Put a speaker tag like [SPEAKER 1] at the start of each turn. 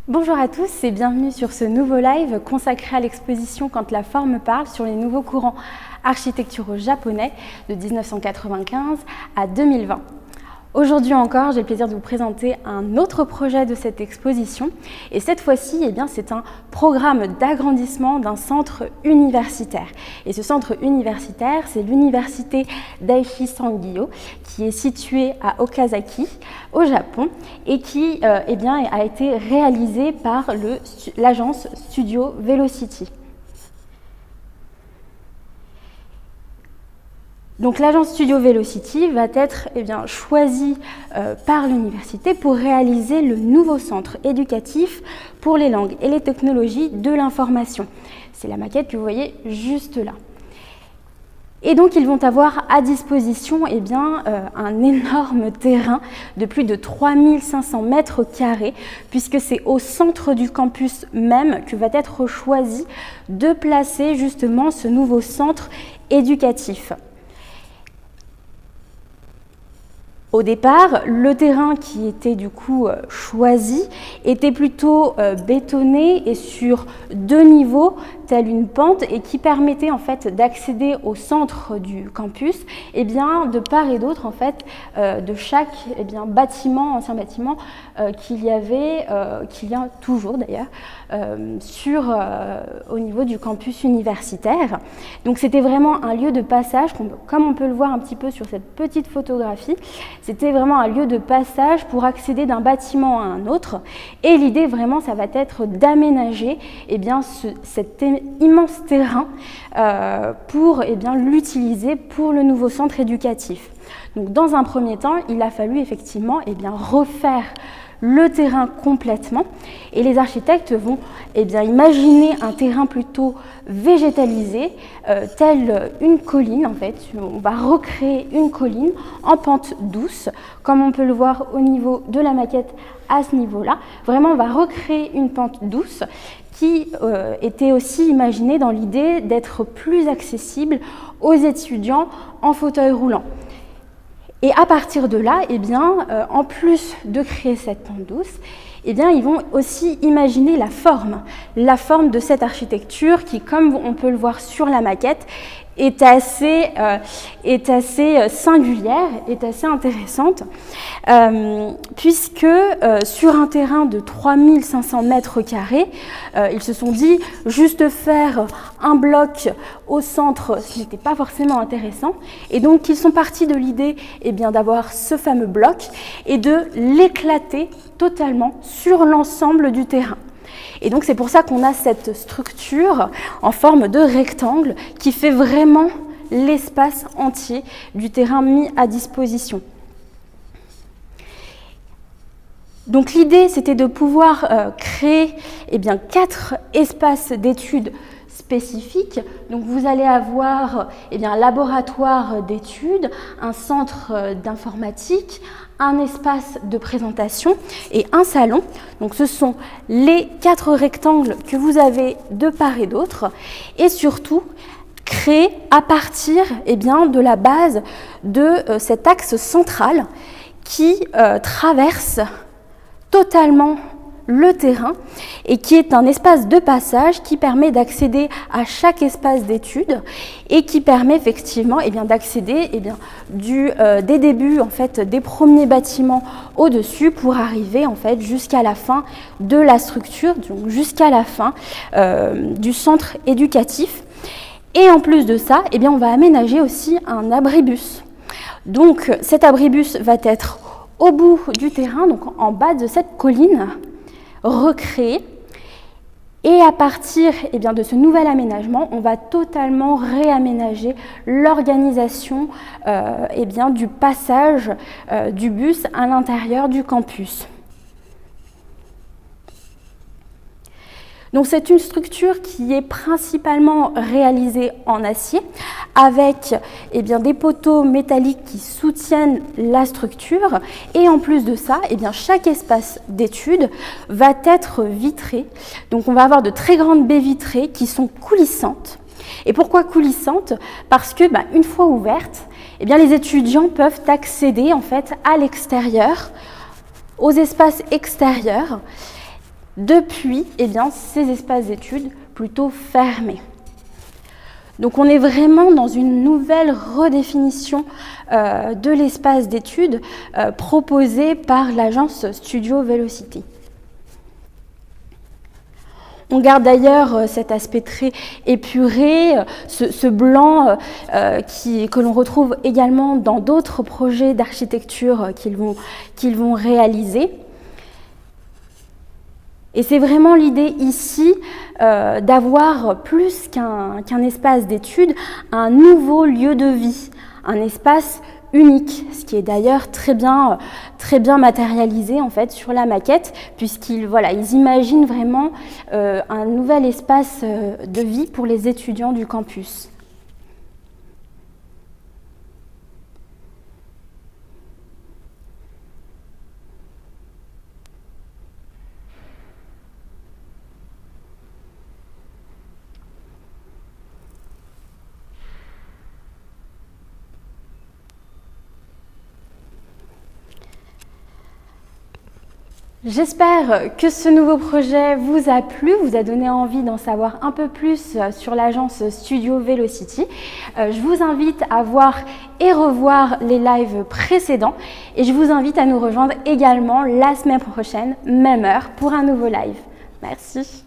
[SPEAKER 1] Bonjour à tous et bienvenue sur ce nouveau live consacré à l'exposition Quand la forme parle sur les nouveaux courants architecturaux japonais de 1995 à 2020. Aujourd'hui encore, j'ai le plaisir de vous présenter un autre projet de cette exposition et cette fois-ci, c'est un programme d'agrandissement d'un centre universitaire. Et ce centre universitaire, c'est l'université Daiichi Sankyo qui est située à Okazaki au Japon et qui a été réalisé par l'agence Studio Velocity. Donc l'agence Studio Velocity va être choisie par l'université pour réaliser le nouveau centre éducatif pour les langues et les technologies de l'information. C'est la maquette que vous voyez juste là. Et donc ils vont avoir à disposition un énorme terrain de plus de 3500 mètres carrés puisque c'est au centre du campus même que va être choisi de placer justement ce nouveau centre éducatif. Au départ, le terrain qui était du coup choisi était plutôt bétonné et sur 2 niveaux, telle une pente, et qui permettait en fait d'accéder au centre du campus, de part et d'autre en fait de chaque bâtiment, ancien bâtiment qu'il y a toujours d'ailleurs au niveau du campus universitaire. Donc c'était vraiment un lieu de passage, comme on peut le voir un petit peu sur cette petite photographie. C'était vraiment un lieu de passage pour accéder d'un bâtiment à un autre. Et l'idée vraiment, ça va être d'aménager cet immense terrain pour l'utiliser pour le nouveau centre éducatif. Donc dans un premier temps, il a fallu effectivement refaire le terrain complètement et les architectes vont imaginer un terrain plutôt végétalisé, tel une colline en fait. On va recréer une colline en pente douce, comme on peut le voir au niveau de la maquette à ce niveau-là. Vraiment, on va recréer une pente douce qui était aussi imaginée dans l'idée d'être plus accessible aux étudiants en fauteuil roulant. Et à partir de là, en plus de créer cette pente douce, ils vont aussi imaginer la forme de cette architecture qui, comme on peut le voir sur la maquette, est assez singulière, est assez intéressante, puisque sur un terrain de 3500 mètres carrés, ils se sont dit juste faire un bloc au centre, ce n'était pas forcément intéressant, et donc ils sont partis de l'idée d'avoir ce fameux bloc et de l'éclater totalement sur l'ensemble du terrain. Et donc c'est pour ça qu'on a cette structure en forme de rectangle qui fait vraiment l'espace entier du terrain mis à disposition. Donc l'idée c'était de pouvoir créer 4 espaces d'études spécifiques. Donc vous allez avoir un laboratoire d'études, un centre d'informatique, un espace de présentation et un salon. Donc ce sont les 4 rectangles que vous avez de part et d'autre et surtout créés à partir de la base de cet axe central qui traverse totalement le terrain et qui est un espace de passage qui permet d'accéder à chaque espace d'études et qui permet effectivement d'accéder des débuts en fait des premiers bâtiments au-dessus pour arriver en fait jusqu'à la fin de la structure, donc jusqu'à la fin du centre éducatif. Et en plus de ça, on va aménager aussi un abribus. Donc cet abribus va être au bout du terrain, donc en bas de cette colline, recréé. Et à partir de ce nouvel aménagement, on va totalement réaménager l'organisation du passage du bus à l'intérieur du campus. Donc c'est une structure qui est principalement réalisée en acier avec des poteaux métalliques qui soutiennent la structure et en plus de ça, chaque espace d'étude va être vitré. Donc on va avoir de très grandes baies vitrées qui sont coulissantes. Et pourquoi coulissantes? Parce que une fois ouvertes, eh bien, les étudiants peuvent accéder en fait à l'extérieur, aux espaces extérieurs, depuis eh bien, ces espaces d'études plutôt fermés. Donc on est vraiment dans une nouvelle redéfinition de l'espace d'études proposée par l'agence Studio Velocity. On garde d'ailleurs cet aspect très épuré, ce blanc que l'on retrouve également dans d'autres projets d'architecture qu'ils vont réaliser. Et c'est vraiment l'idée ici d'avoir plus qu'un espace d'études, un nouveau lieu de vie, un espace unique, ce qui est d'ailleurs très bien matérialisé en fait sur la maquette, puisqu'ils ils imaginent vraiment un nouvel espace de vie pour les étudiants du campus. J'espère que ce nouveau projet vous a plu, vous a donné envie d'en savoir un peu plus sur l'agence Studio Velocity. Je vous invite à voir et revoir les lives précédents et je vous invite à nous rejoindre également la semaine prochaine, même heure, pour un nouveau live. Merci.